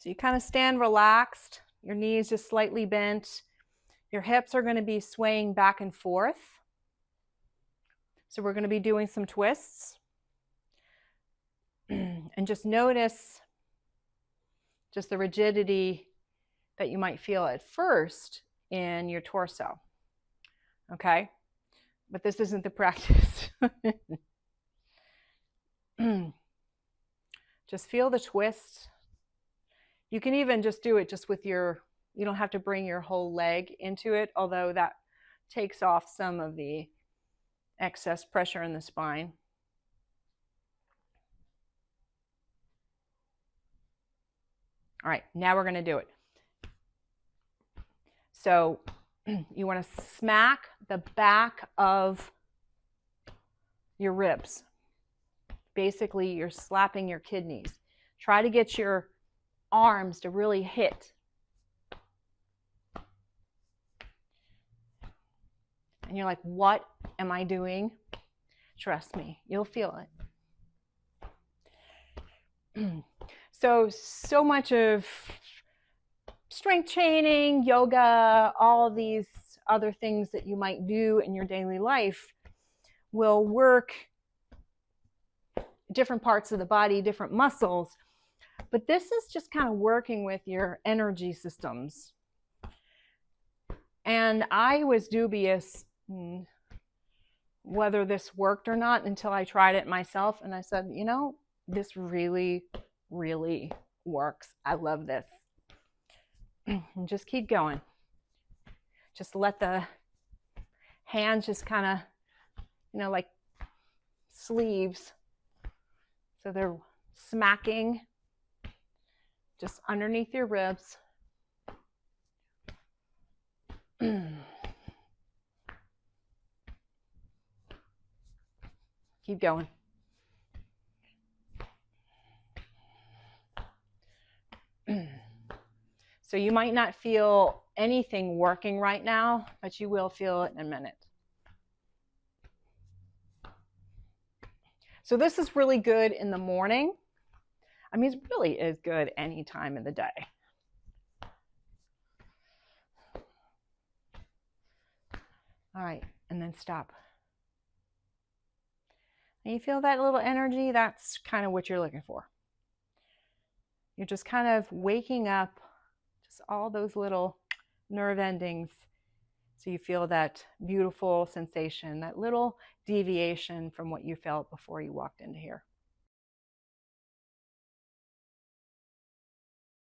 So you kind of stand relaxed, your knees just slightly bent. Your hips are going to be swaying back and forth. So we're going to be doing some twists. And just notice just the rigidity that you might feel at first in your torso. Okay? But this isn't the practice. Just feel the twist. You can even just do it just with you don't have to bring your whole leg into it, although that takes off some of the excess pressure in the spine. All right, now we're going to do it. So you want to smack the back of your ribs. Basically, you're slapping your kidneys. Try to get your arms to really hit. And you're like, what am I doing? Trust me, you'll feel it. So much of strength training, yoga, all of these other things that you might do in your daily life will work different parts of the body, different muscles. But this is just kind of working with your energy systems. And I was dubious whether this worked or not until I tried it myself. And I said, you know, this really, really works. I love this. And just keep going. Just let the hands just kind of, like sleeves. So they're smacking just underneath your ribs. Keep going. So you might not feel anything working right now, but you will feel it in a minute. So this is really good in the morning. I mean, it really is good any time of the day. All right, and then stop. And you feel that little energy? That's kind of what you're looking for. You're just kind of waking up just all those little nerve endings. So you feel that beautiful sensation, that little deviation from what you felt before you walked into here.